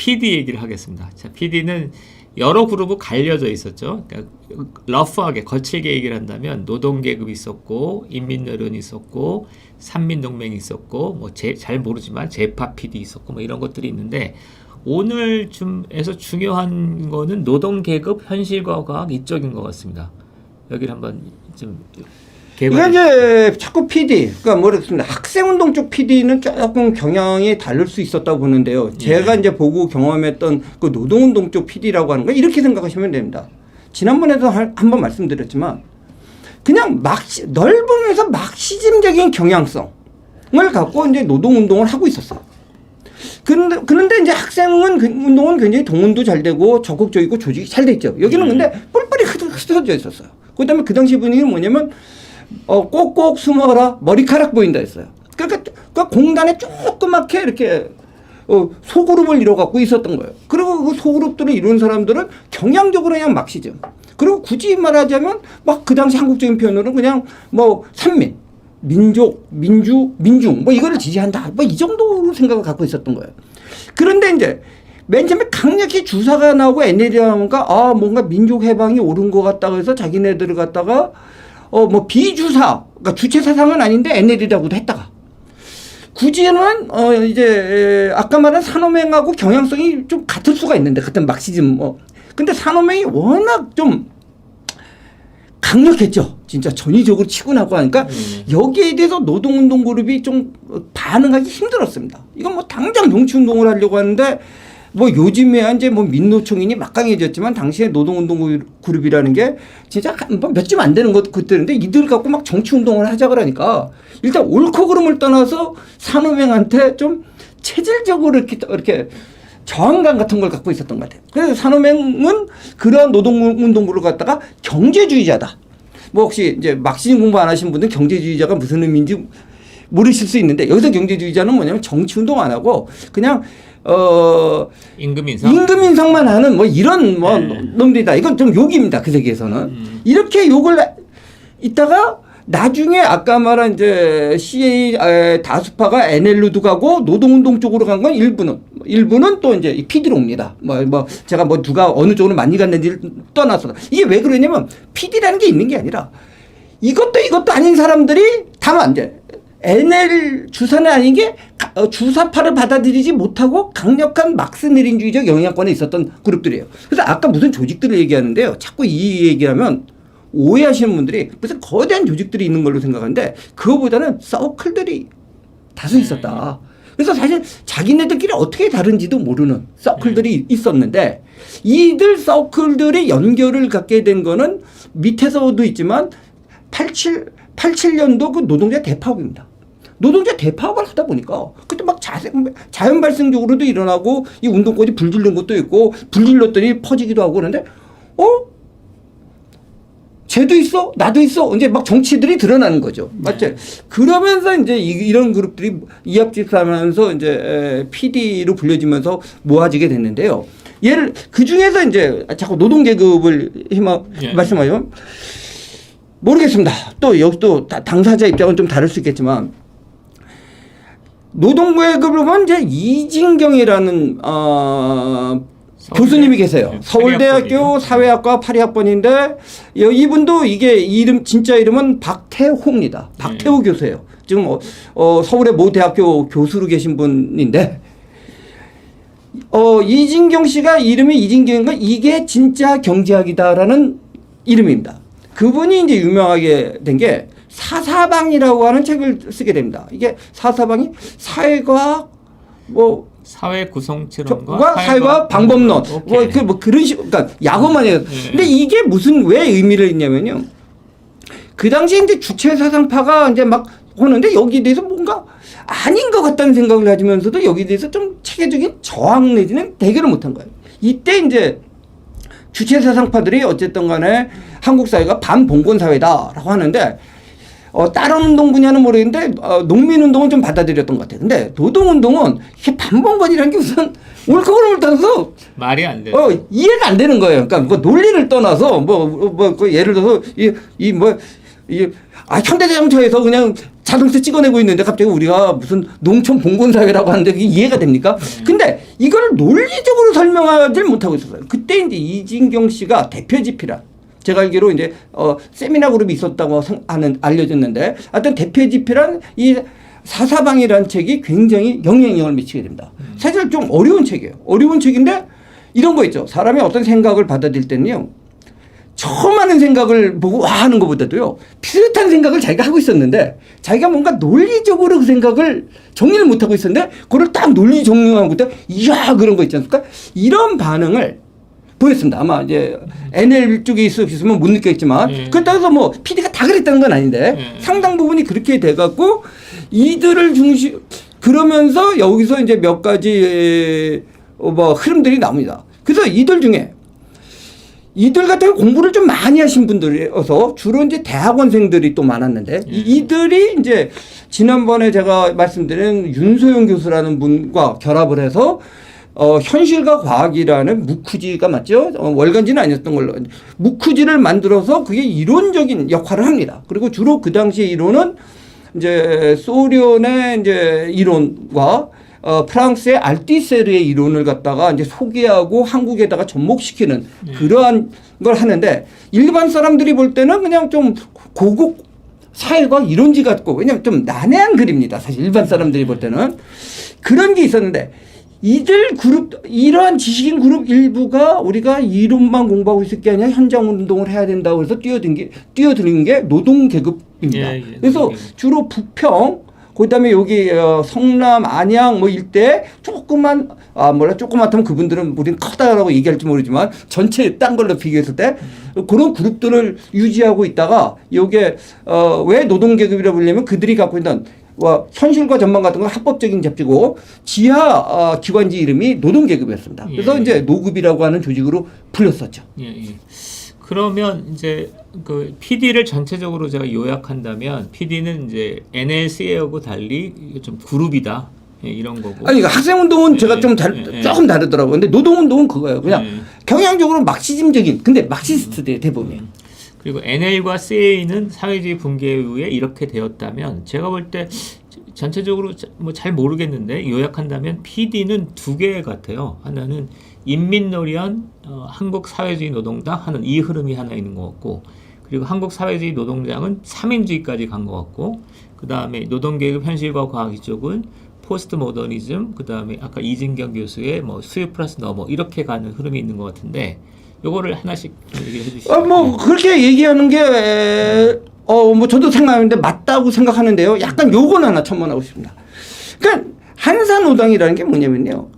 PD 얘기를 하겠습니다. 자, PD는 여러 그룹으로 갈려져 있었죠. 그러니까 러프하게 거칠게 얘기를 한다면 노동계급이 있었고 인민여론이 있었고 삼민동맹이 있었고 뭐 잘 모르지만 재파 PD 있었고 뭐 이런 것들이 있는데 오늘 좀에서 중요한 거는 노동계급 현실과 과학 이쪽인 것 같습니다. 여기를 한번 좀 이게 이제 자꾸 PD, 그러니까 뭐랬습니다. 학생운동 쪽 PD는 조금 경향이 다를 수 있었다고 보는데요. 제가 이제 보고 경험했던 그 노동운동 쪽 PD라고 하는 거 이렇게 생각하시면 됩니다. 지난번에도 한번 말씀드렸지만 그냥 넓으면서 막시즘적인 경향성을 갖고 이제 노동운동을 하고 있었어요. 그런데 이제 학생운동은 굉장히 동원도 잘 되고 적극적이고 조직이 잘 돼 있죠. 여기는 근데 뿔뿔이 흩어져 있었어요. 그 다음에 그 당시 분위기는 뭐냐면 꼭꼭 숨어라 머리카락 보인다 했어요. 그러니까 공단에 조그맣게 이렇게 소그룹을 이뤄갖고 있었던 거예요. 그리고 그 소그룹들을 이룬 사람들은 경향적으로 그냥 막시즘. 그리고 굳이 말하자면 막 그 당시 한국적인 표현으로는 그냥 뭐 산민, 민족, 민중 뭐 이거를 지지한다. 뭐 이 정도로 생각을 갖고 있었던 거예요. 그런데 이제 맨 처음에 강력히 주사가 나오고 NL이라니까 뭔가 민족 해방이 옳은 것 같다고 해서 자기네들을 갖다가 뭐 비주사, 그러니까 주체 사상은 아닌데 NL이라고도 했다가 굳이는 이제 아까 말한 산호맹하고 경향성이 좀 같을 수가 있는데 그때 막시즘 근데 산호맹이 워낙 좀 강력했죠. 진짜 전위적으로 치고 나고 하니까 여기에 대해서 노동운동 그룹이 좀 반응하기 힘들었습니다. 이건 뭐 당장 정치운동을 하려고 하는데 뭐 요즘에야 이제 뭐 민노총이니 막강해졌지만 당시에 노동운동 그룹이라는 게 진짜 몇 점 안 되는 것 그때인데 이들 갖고 막 정치운동을 하자 그러니까 일단 옳고 그름을 떠나서 산호맹한테 좀 체질적으로 이렇게 저항감 같은 걸 갖고 있었던 것 같아요. 그래서 산호맹은 그러한 노동운동부를 갖다가 경제주의자다. 뭐 혹시 이제 막시즘 공부 안 하신 분들은 경제주의자가 무슨 의미인지 모르실 수 있는데 여기서 경제주의자는 뭐냐면 정치운동 안 하고 그냥 임금 인상? 임금 인상만 하는 뭐 이런 뭐 놈들이다. 이건 좀 욕입니다. 그 세계에서는. 이렇게 욕을 있다가 나중에 아까 말한 이제 CA 다수파가 NL로도 가고 노동운동 쪽으로 간 건 일부는 또 이제 PD로 옵니다. 뭐 제가 뭐 누가 어느 쪽으로 많이 갔는지를 떠나서 이게 왜 그러냐면 PD라는 게 있는 게 아니라 이것도 아닌 사람들이 다만 이제 NL 주사는 아닌 게 주사파를 받아들이지 못하고 강력한 막스내린주의적 영향권에 있었던 그룹들이에요. 그래서 아까 무슨 조직들을 얘기하는데요. 자꾸 이 얘기하면 오해하시는 분들이 무슨 거대한 조직들이 있는 걸로 생각하는데 그거보다는 서클들이 다수 있었다. 그래서 사실 자기네들끼리 어떻게 다른지도 모르는 서클들이 있었는데 이들 서클들의 연결을 갖게 된 거는 밑에서도 있지만 87년도 그 노동자 대파업입니다. 노동자 대파업을 하다 보니까 그때 막 자연 발생적으로도 일어나고 이 운동권이 불질른 것도 있고 불질렀더니 퍼지기도 하고 그런데 쟤도 있어 나도 있어 이제 막 정치들이 드러나는 거죠. 맞죠? 그러면서 이제 이런 그룹들이 이합집산하면서 이제 PD로 불려지면서 모아지게 됐는데요. 그 중에서 이제 자꾸 노동계급을 말씀하죠. 모르겠습니다. 또 여기 또 당사자 입장은 좀 다를 수 있겠지만 노동계급을 보면 이제 이진경이라는 교수님이 계세요. 네, 서울대학교 사회학과 82학번인데 이분도 이게 진짜 이름은 박태호입니다. 박태호 교수예요. 지금 서울의 모 대학교 교수로 계신 분인데 이진경 씨가 이름이 이진경인가 이게 진짜 경제학이다라는 이름입니다. 그분이 이제 유명하게 된 게 사사방이라고 하는 책을 쓰게 됩니다. 이게 사사방이 사회과학 사회 구성체론과 사회과학 방법론 뭐 그런 식 그러니까 야구만 해요. 근데 이게 왜 의미를 있냐면요. 그 당시에 이제 주체 사상파가 이제 막 오는데 여기에 대해서 뭔가 아닌 것 같다는 생각을 가지면서도 여기에 대해서 좀 체계적인 저항 내지는 대결을 못한 거예요. 이때 이제 주체 사상파들이 어쨌든 간에 한국 사회가 반봉건 사회다라고 하는데 다른 운동 분야는 모르겠는데 농민운동은 좀 받아들였던 것 같아요. 근데 노동운동은 이게 반봉건이라는 게 무슨 옳고 그름을 떠나서 말이 안 돼. 이해가 안 되는 거예요. 그러니까 뭐 논리를 떠나서 예를 들어서 현대자동차에서 그냥 자동차 찍어내고 있는데 갑자기 우리가 무슨 농촌 봉건사회라고 하는데 그게 이해가 됩니까? 근데 이걸 논리적으로 설명하지 못하고 있었어요. 그때 이제 이진경 씨가 대표 집필한 제가 알기로 이제 세미나 그룹이 있었다고 알려졌는데 하여튼 대표 집필한 이 사사방이라는 책이 굉장히 영향력을 미치게 됩니다. 사실 좀 어려운 책이에요. 어려운 책인데 이런 거 있죠. 사람이 어떤 생각을 받아들일 때는요. 처음 하는 생각을 보고 와 하는 것보다도요. 비슷한 생각을 자기가 하고 있었는데 자기가 뭔가 논리적으로 그 생각을 정리를 못하고 있었는데 그걸 딱 논리 정리하는 것도 이야 그런 거 있지 않습니까? 이런 반응을 보였습니다. 아마 이제 NL 쪽에 있으면 못 느꼈지만 그렇다고 해서 뭐 PD가 다 그랬다는 건 아닌데 상당 부분이 그렇게 돼갖고 이들을 중심 그러면서 여기서 이제 몇 가지 뭐 흐름들이 나옵니다. 그래서 이들 중에 이들 같은 경우 공부를 좀 많이 하신 분들이어서 주로 이제 대학원생들이 또 많았는데 이들이 이제 지난번에 제가 말씀드린 윤소영 교수라는 분과 결합을 해서 현실과 과학이라는 무쿠지가 맞죠? 월간지는 아니었던 걸로 무쿠지를 만들어서 그게 이론적인 역할을 합니다. 그리고 주로 그 당시의 이론은 이제 소련의 이제 이론과 프랑스의 알티세르의 이론을 갖다가 이제 소개하고 한국에다가 접목시키는 그러한 걸 하는데 일반 사람들이 볼 때는 그냥 좀 고급 사회과학 이론지 같고 왜냐하면 좀 난해한 글입니다. 사실 일반 사람들이 볼 때는 그런 게 있었는데 이들 그룹 이러한 지식인 그룹 일부가 우리가 이론만 공부하고 있을 게 아니라 현장 운동을 해야 된다고 해서 뛰어드는 게 노동 계급입니다. 그래서 주로 부평 그다음에 여기 성남, 안양 뭐 일대 조금만 조그맣다면 그분들은 우리는 커다라고 얘기할지 모르지만 전체 딴 걸로 비교했을 때 그런 그룹들을 유지하고 있다가 이게 왜 노동계급이라고 불리면 그들이 갖고 있는 현실과 전망 같은 건 합법적인 잡지고 지하 기관지 이름이 노동계급이었습니다. 그래서 이제 노급이라고 하는 조직으로 불렸었죠. 그러면 이제 그 PD를 전체적으로 제가 요약한다면 PD는 이제 NLCA하고 달리 좀 그룹이다 이런 거고. 아니 학생운동은 제가 좀 조금 다르더라고요. 근데 노동운동은 그거예요. 그냥 경향적으로 막시즘적인 근데 막시스트들 대부분이. 그리고 NL과 CA는 사회주의 붕괴 이후에 이렇게 되었다면 제가 볼 때 전체적으로 뭐 잘 모르겠는데 요약한다면 PD는 두 개 같아요. 하나는 인민노련 한국사회주의 노동당 하는 이 흐름이 하나 있는 것 같고 그리고 한국사회주의 노동당은 3인주의까지 간 것 같고 그 다음에 노동계급 현실과 과학 이쪽은 포스트 모더니즘 그 다음에 아까 이진경 교수의 뭐 수요 플러스 너머 이렇게 가는 흐름이 있는 것 같은데 요거를 하나씩 얘기해 주시죠. 뭐 그렇게 얘기하는 게 뭐 저도 생각하는데 맞다고 생각하는데요. 약간 요건 하나 첨언하고 싶습니다. 그러니까 한산노당이라는 게 뭐냐면요.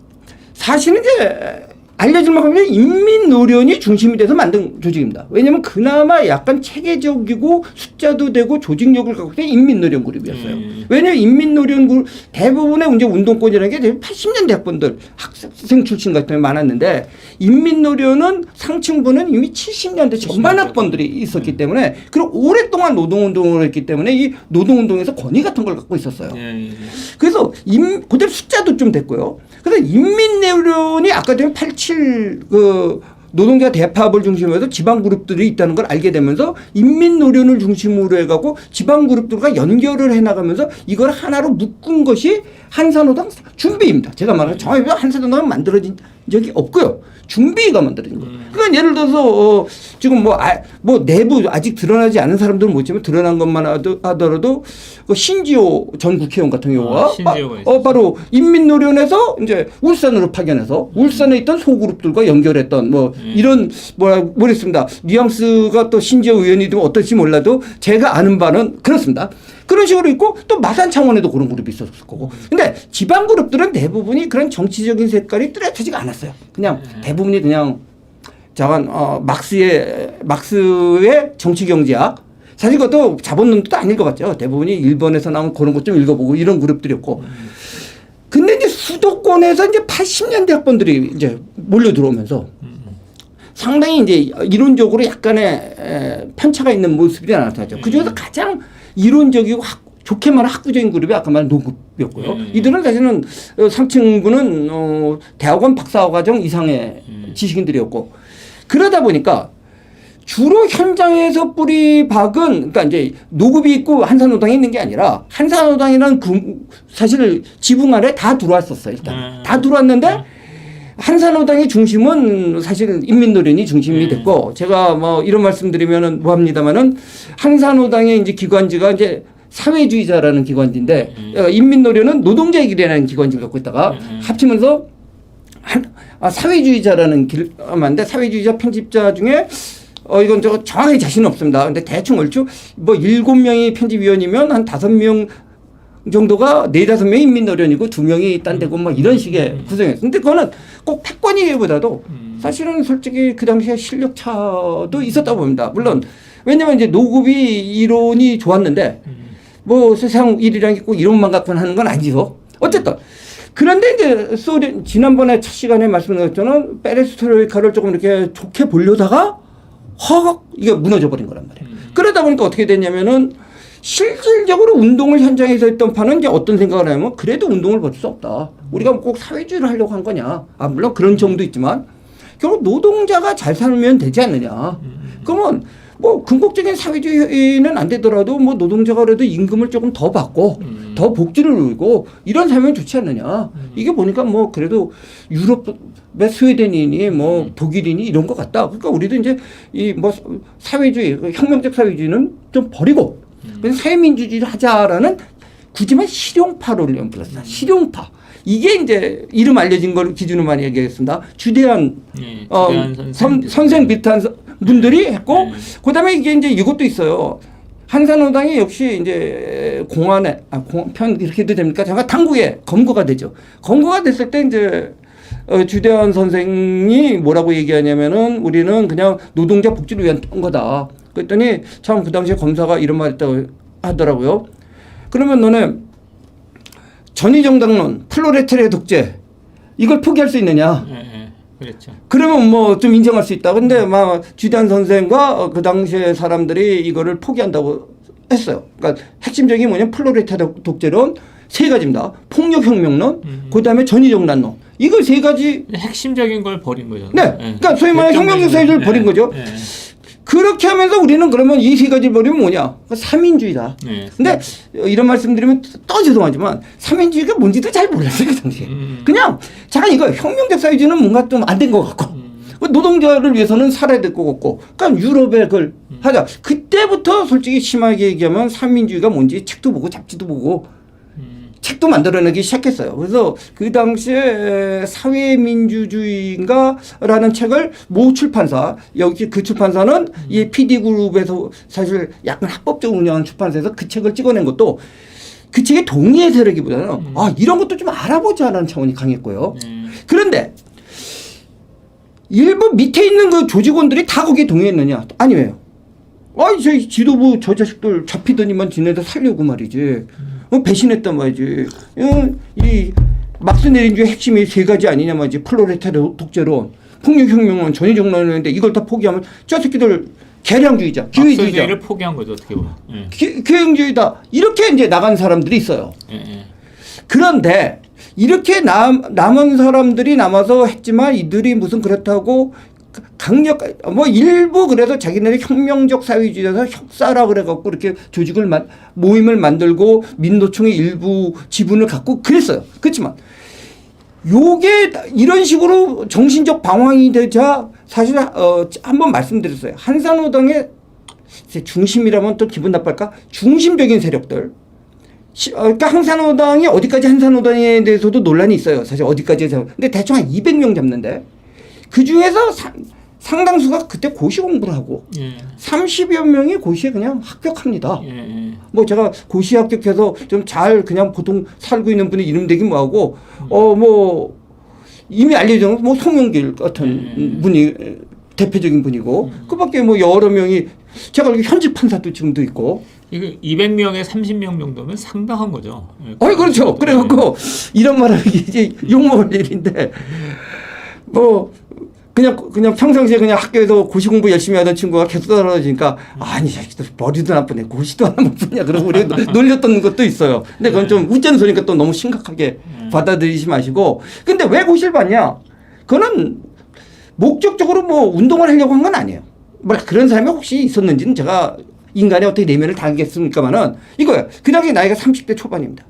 사실은 이제 알려질 만큼 인민노련이 중심이 돼서 만든 조직입니다. 왜냐하면 그나마 약간 체계적이고 숫자도 되고 조직력을 갖고 있는 인민노련 그룹이었어요. 왜냐하면 인민노련 그룹 대부분의 이제 운동권이라는 게 80년대 학번들 학생 출신 같은 게 많았는데 인민노련은 상층부는 이미 70년대 전반 학번들이 있었기 때문에 그리고 오랫동안 노동운동을 했기 때문에 이 노동운동에서 권위 같은 걸 갖고 있었어요. 그래서 그대로 숫자도 좀 됐고요. 그래서 인민노련이 아까 전에 87 노동자 대파업을 중심으로 해서 지방 그룹들이 있다는 걸 알게 되면서 인민노련을 중심으로 해가고 지방 그룹들과 연결을 해나가면서 이걸 하나로 묶은 것이 한산노당 준비입니다. 제가 말하는 정확히 한산노당은 만들어진 적이 없고요. 준비가 만들어진 거예요. 그러니까 예를 들어서 지금 뭐 내부 아직 드러나지 않은 사람들은 못지만 드러난 것만 하더라도 그 신지호 전 국회의원 같은 경우가 바로 인민노련에서 이제 울산으로 파견해서 울산에 있던 소그룹들과 연결했던 뭐 이런 모르겠습니다. 뉘앙스가 또 신지호 의원이 좀 어떨지 몰라도 제가 아는 바는 그렇습니다. 그런 식으로 있고 또 마산 창원에도 그런 그룹이 있었을 거고. 근데 지방 그룹들은 대부분이 그런 정치적인 색깔이 뚜렷하지가 않았어요. 그냥 대부분이 그냥 저건 막스의 정치 경제학 사실 그것도 자본론도 안 읽어봤죠. 대부분이 일본에서 나온 그런 것 좀 읽어보고 이런 그룹들이었고. 근데 이제 수도권에서 이제 80년대 학번들이 이제 몰려 들어오면서 상당히 이제 이론적으로 약간의 편차가 있는 모습이 나타나죠. 그 중에서 가장 이론적이고 좋게 말하면 학구적인 그룹이 아까 말한 노급이었고요. 이들은 사실은 상층부는 대학원 박사과정 이상의 지식인들이었고 그러다 보니까 주로 현장에서 뿌리박은 그러니까 이제 노급이 있고 한산노당이 있는 게 아니라 한산노당이라는 사실 지붕 아래 다 들어왔었어요. 일단 다 들어왔는데 한산호당의 중심은 사실 인민노련이 중심이 됐고 제가 뭐 이런 말씀드리면은 뭐합니다만은 한산호당의 이제 기관지가 이제 사회주의자라는 기관지인데 인민노련은 노동자의 길이라는 기관지를 갖고 있다가 합치면서 사회주의자라는 길만데 사회주의자 편집자 중에 이건 저 정확히 자신은 없습니다. 근데 대충 얼추 뭐 7명이 편집위원이면 한 5명 정도가 4-5명이 인민노련이고 2명이 딴 데고 뭐 이런 식의 구성이었어요. 근데 그거는 꼭 패권이기보다도 사실은 솔직히 그 당시에 실력 차도 있었다고 봅니다. 물론 왜냐면 이제 노급이 이론이 좋았는데 뭐 세상 일이란 게 꼭 이론만 갖고 하는 건 아니죠. 어쨌든 그런데 이제 소련 지난번에 첫 시간에 말씀드렸잖아요. 페레스트로이카를 조금 이렇게 좋게 보려다가 확 이게 무너져 버린 거란 말이에요. 그러다 보니까 어떻게 됐냐면은 실질적으로 운동을 현장에서 했던 파는 이제 어떤 생각을 하냐면 그래도 운동을 벌일 수 없다. 우리가 꼭 사회주의를 하려고 한 거냐. 물론 그런 정도 있지만 결국 노동자가 잘 살면 되지 않느냐. 그러면 뭐 궁극적인 사회주의는 안 되더라도 뭐 노동자가 그래도 임금을 조금 더 받고 더 복지를 누리고 이런 삶은 좋지 않느냐. 이게 보니까 뭐 그래도 유럽의 스웨덴이니 뭐 독일이니 이런 것 같다. 그러니까 우리도 이제 이 뭐 사회주의, 혁명적 사회주의는 좀 버리고 그래서 사회민주주의를 하자라는 굳이만 실용파를 불렀습니다. 실용파. 이게 이제 이름 알려진 걸 기준으로 많이 얘기하겠습니다. 주대한, 선생 비슷한 분들이 했고, 그 다음에 이게 이제 이것도 있어요. 한산호당이 역시 이제 공안에, 편 이렇게 해도 됩니까? 제가 당국에 검거가 되죠. 검거가 됐을 때 이제 주대한 선생이 뭐라고 얘기하냐면은 우리는 그냥 노동자 복지를 위한 거다. 그랬더니 참 그 당시에 검사가 이런 말 했다고 하더라고요. 그러면 너네 전위정당론, 플로레타리아 독재 이걸 포기할 수 있느냐? 그렇죠. 그러면 뭐 좀 인정할 수 있다. 근데 막 주대한 선생과 그 당시에 사람들이 이거를 포기한다고 했어요. 그러니까 핵심적인 게 뭐냐면 플로레타리아 독재론 3가지입니다. 폭력혁명론, 그 다음에 전위정당론. 이걸 3가지. 핵심적인 걸 버린 거죠. 네. 그러니까 소위 말하는 혁명적 사회주의를 버린 거죠. 그렇게 하면서 우리는 그러면 이 3가지를 버리면 뭐냐? 3인주의다. 근데 이런 말씀드리면 또 죄송하지만 3인주의가 뭔지도 잘 몰랐어요, 그 당시에. 그냥 잠깐 이거 혁명적 사회주의는 뭔가 좀 안 된 것 같고 노동자를 위해서는 살아야 될 것 같고 그러니까 유럽에 그걸 하자. 그때부터 솔직히 심하게 얘기하면 3민주의가 뭔지 책도 보고 잡지도 보고 책도 만들어내기 시작했어요. 그래서 그 당시에 사회민주주의인가라는 책을 모 출판사, 여기 그 출판사는 이 PD그룹에서 사실 약간 합법적으로 운영하는 출판사에서 그 책을 찍어낸 것도 그 책에 동의해서라기보다는 이런 것도 좀 알아보자라는 차원이 강했고요. 그런데 일부 밑에 있는 그 조직원들이 다 거기에 동의했느냐? 아니 왜요? 저희 지도부 저 자식들 잡히더니만 지네들 살려고 말이지. 배신했단 말이지. 이 막스 내린주의 핵심이 3가지 아니냐 말이지. 플로레타리아 독재론, 폭력혁명론, 전위정론인데 이걸 다 포기하면 저 새끼들 개량주의자, 기회주의자. 막스를 포기한 거죠 어떻게 보면. 기회주의다. 이렇게 이제 나간 사람들이 있어요. 그런데 이렇게 남은 사람들이 남아서 했지만 이들이 무슨 그렇다고 강력 뭐 일부 그래서 자기네들이 혁명적 사회주의에서 혁사라 그래갖고 이렇게 조직을 모임을 만들고 민노총의 일부 지분을 갖고 그랬어요. 그렇지만 요게 이런 식으로 정신적 방황이 되자 사실 한번 말씀드렸어요. 한산호당의 중심이라면 또 기분 나쁠까? 중심적인 세력들. 그러니까 한산호당이 어디까지 한산호당에 대해서도 논란이 있어요. 사실 어디까지 해서. 근데 대충 한 200명 잡는데 그 중에서 상당수가 그때 고시 공부를 하고 30여 명이 고시에 그냥 합격합니다. 뭐 제가 고시 합격해서 좀 잘 그냥 보통 살고 있는 분의 이름 대기 뭐하고 뭐 이미 알려진 뭐 송영길 같은 분이 대표적인 분이고 그밖에 뭐 여러 명이 제가 알기로 현직 판사도 지금도 있고. 이거 200명에 30명 정도면 상당한 거죠. 그렇죠. 그래갖고 이런 말하기 이제 욕먹을 일인데 뭐 그냥 평상시에 그냥 학교에서 고시 공부 열심히 하던 친구가 계속 떨어지니까 아니 자식들 머리도 나쁘네 고시도 하나 못 보냐 그러고 우리 놀렸던 것도 있어요. 근데 그건 좀 웃자는 소리니까 또 너무 심각하게 받아들이지 마시고. 근데 왜 고시를 받냐? 그거는 목적적으로 뭐 운동을 하려고 한 건 아니에요. 뭐 그런 사람이 혹시 있었는지는 제가 인간의 어떻게 내면을 당하겠습니까만은 이거예요. 그 당시 나이가 30대 초반입니다.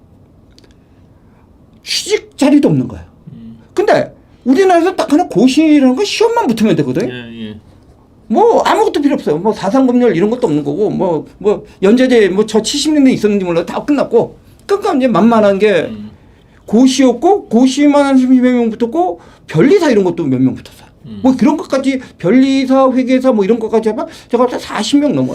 취직 자리도 없는 거예요. 근데 우리나라에서 딱 하나 고시라는 건 시험만 붙으면 되거든. 예. 뭐 아무것도 필요 없어요. 뭐 사상검열 이런 것도 없는 거고 뭐 연제제 뭐 저 70년대 있었는지 몰라 다 끝났고 그러니까 이제 만만한 게 고시였고 고시만 한 30몇 명 붙었고 변리사 이런 것도 몇 명 붙었어요. 뭐 그런 것까지 변리사 회계사 뭐 이런 것까지 하면 제가 40명 넘어요.